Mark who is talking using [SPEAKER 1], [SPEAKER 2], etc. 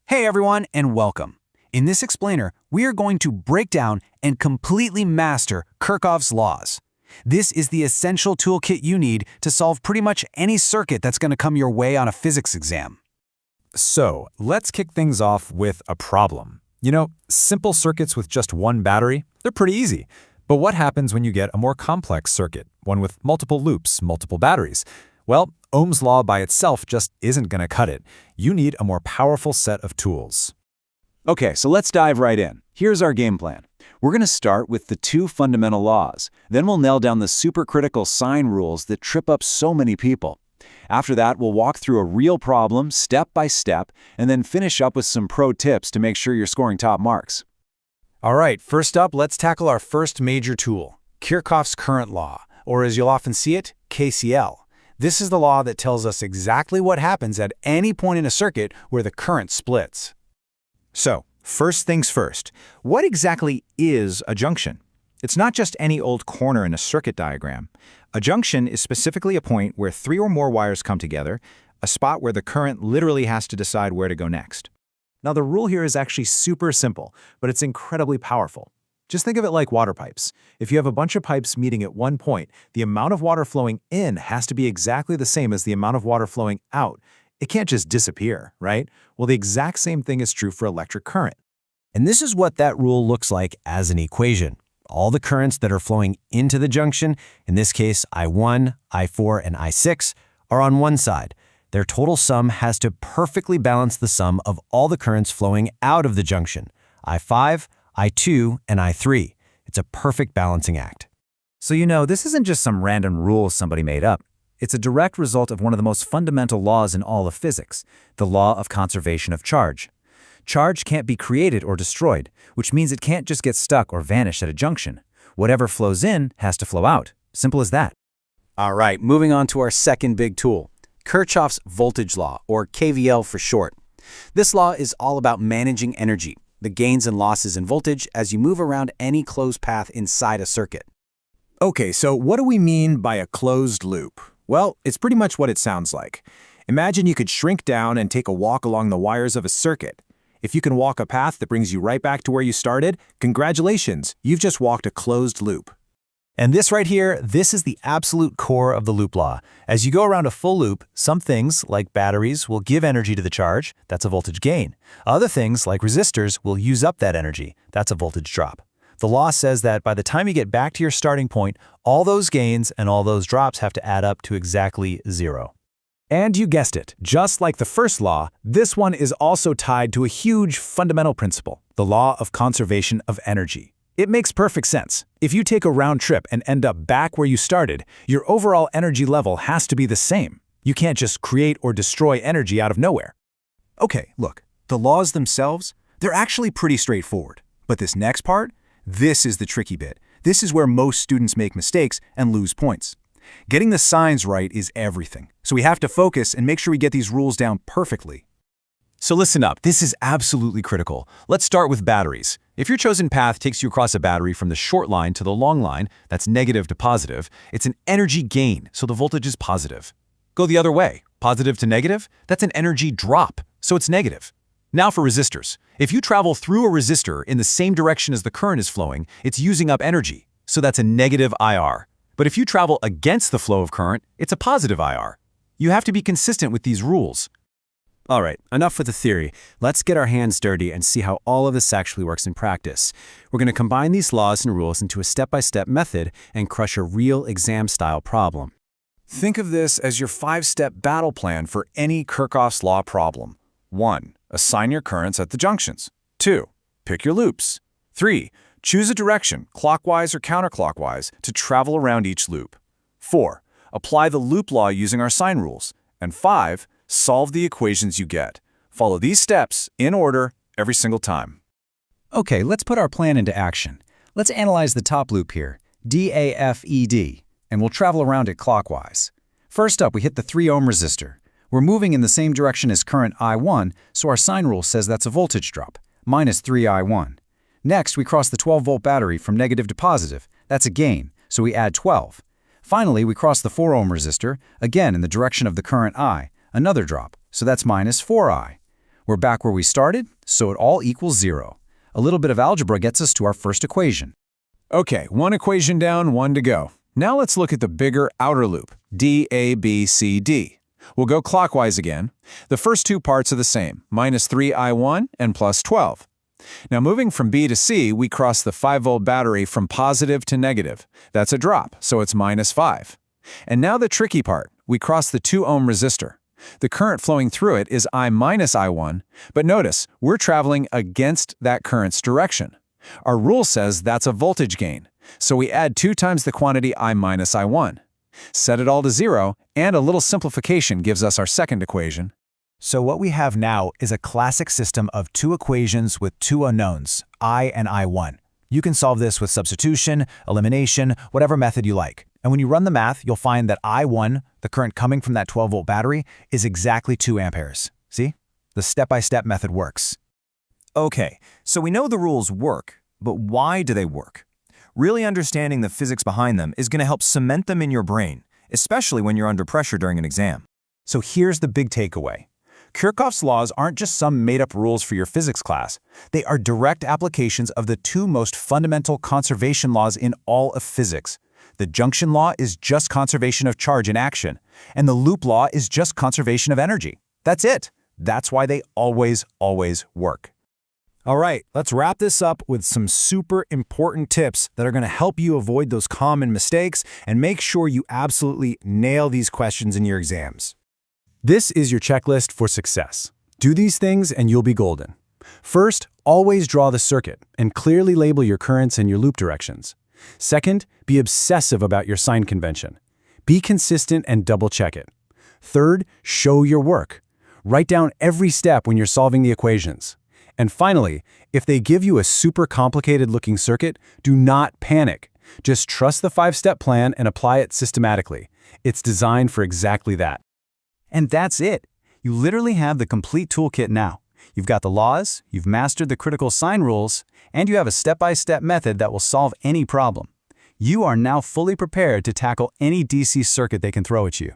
[SPEAKER 1] Hey everyone, and welcome. In this explainer, we are going to break down and completely master Kirchhoff's laws. This is the essential toolkit you need to solve pretty much any circuit that's going to come your way on a physics exam.
[SPEAKER 2] So, let's kick things off with a problem. Simple circuits with just one battery, they're pretty easy. But what happens when you get a more complex circuit, one with multiple loops, multiple batteries? Well, Ohm's law by itself just isn't going to cut it. You need a more powerful set of tools.
[SPEAKER 3] Okay, so let's dive right in. Here's our game plan. We're going to start with the two fundamental laws. Then we'll nail down the supercritical sign rules that trip up so many people. After that, we'll walk through a real problem step by step, and then finish up with some pro tips to make sure you're scoring top marks.
[SPEAKER 2] All right, first up, let's tackle our first major tool, Kirchhoff's current law, or as you'll often see it, KCL. This is the law that tells us exactly what happens at any point in a circuit where the current splits. So, first things first, what exactly is a junction? It's not just any old corner in a circuit diagram. A junction is specifically a point where three or more wires come together, a spot where the current literally has to decide where to go next. Now, the rule here is actually super simple, but it's incredibly powerful. Just think of it like water pipes. If you have a bunch of pipes meeting at one point, the amount of water flowing in has to be exactly the same as the amount of water flowing out. It can't just disappear, right? Well, the exact same thing is true for electric current.
[SPEAKER 1] And this is what that rule looks like as an equation. All the currents that are flowing into the junction, in this case I1, I4, and I6, are on one side. Their total sum has to perfectly balance the sum of all the currents flowing out of the junction, I5, I2, and I3. It's a perfect balancing act.
[SPEAKER 4] So this isn't just some random rule somebody made up. It's a direct result of one of the most fundamental laws in all of physics, the law of conservation of charge. Charge can't be created or destroyed, which means it can't just get stuck or vanish at a junction. Whatever flows in has to flow out. Simple as that.
[SPEAKER 3] All right, moving on to our second big tool, Kirchhoff's voltage law, or KVL for short. This law is all about managing energy, the gains and losses in voltage as you move around any closed path inside a circuit.
[SPEAKER 2] Okay, so what do we mean by a closed loop? Well, it's pretty much what it sounds like. Imagine you could shrink down and take a walk along the wires of a circuit. If you can walk a path that brings you right back to where you started, congratulations, you've just walked a closed loop.
[SPEAKER 1] And this right here, this is the absolute core of the loop law. As you go around a full loop, some things, like batteries, will give energy to the charge. That's a voltage gain. Other things, like resistors, will use up that energy. That's a voltage drop. The law says that by the time you get back to your starting point, all those gains and all those drops have to add up to exactly zero.
[SPEAKER 2] And you guessed it, just like the first law, this one is also tied to a huge fundamental principle, the law of conservation of energy. It makes perfect sense. If you take a round trip and end up back where you started, your overall energy level has to be the same. You can't just create or destroy energy out of nowhere. Okay, look, the laws themselves, they're actually pretty straightforward. But this next part, this is the tricky bit. This is where most students make mistakes and lose points. Getting the signs right is everything. So we have to focus and make sure we get these rules down perfectly.
[SPEAKER 1] So listen up, this is absolutely critical. Let's start with batteries. If your chosen path takes you across a battery from the short line to the long line, that's negative to positive, it's an energy gain, so the voltage is positive. Go the other way, positive to negative, that's an energy drop, so it's negative. Now for resistors. If you travel through a resistor in the same direction as the current is flowing, it's using up energy, so that's a negative IR. But if you travel against the flow of current, it's a positive IR. You have to be consistent with these rules.
[SPEAKER 3] All right, enough with the theory. Let's get our hands dirty and see how all of this actually works in practice. We're going to combine these laws and rules into a step-by-step method and crush a real exam-style problem.
[SPEAKER 2] Think of this as your 5-step battle plan for any Kirchhoff's law problem. 1. Assign your currents at the junctions. 2. Pick your loops. 3. Choose a direction, clockwise or counterclockwise, to travel around each loop. 4. Apply the loop law using our sign rules. And 5. Solve the equations you get. Follow these steps in order every single time.
[SPEAKER 4] Okay, let's put our plan into action. Let's analyze the top loop here, DAFED, and we'll travel around it clockwise. First up, we hit the 3 ohm resistor. We're moving in the same direction as current I1, so our sign rule says that's a voltage drop, minus 3I1. Next, we cross the 12-volt battery from negative to positive. That's a gain, so we add 12. Finally, we cross the 4 ohm resistor, again in the direction of the current I, another drop, so that's minus 4I. We're back where we started, so it all equals 0. A little bit of algebra gets us to our first equation.
[SPEAKER 2] Okay, one equation down, one to go. Now let's look at the bigger outer loop, d, a, b, c, d. We'll go clockwise again. The first two parts are the same, minus 3i1 and plus 12. Now moving from B to C, we cross the 5-volt battery from positive to negative. That's a drop, so it's minus 5. And now the tricky part, we cross the 2-ohm resistor. The current flowing through it is I minus I1, but notice, we're traveling against that current's direction. Our rule says that's a voltage gain, so we add 2 times the quantity I minus I1. Set it all to 0, and a little simplification gives us our second equation.
[SPEAKER 3] So what we have now is a classic system of 2 equations with 2 unknowns, I and I1. You can solve this with substitution, elimination, whatever method you like. And when you run the math, you'll find that I1, the current coming from that 12-volt battery, is exactly 2 amperes. See? The step-by-step method works.
[SPEAKER 1] Okay, so we know the rules work, but why do they work? Really understanding the physics behind them is going to help cement them in your brain, especially when you're under pressure during an exam.
[SPEAKER 3] So here's the big takeaway. Kirchhoff's laws aren't just some made-up rules for your physics class. They are direct applications of the 2 most fundamental conservation laws in all of physics. The junction law is just conservation of charge in action, and the loop law is just conservation of energy. That's it. That's why they always work.
[SPEAKER 2] All right, let's wrap this up with some super important tips that are going to help you avoid those common mistakes and make sure you absolutely nail these questions in your exams. This is your checklist for success. Do these things and you'll be golden. First, always draw the circuit and clearly label your currents and your loop directions. Second, be obsessive about your sign convention. Be consistent and double-check it. Third, show your work. Write down every step when you're solving the equations. And finally, if they give you a super complicated-looking circuit, do not panic. Just trust the 5-step plan and apply it systematically. It's designed for exactly that.
[SPEAKER 3] And that's it. You literally have the complete toolkit now. You've got the laws, you've mastered the critical sign rules, and you have a step-by-step method that will solve any problem. You are now fully prepared to tackle any DC circuit they can throw at you.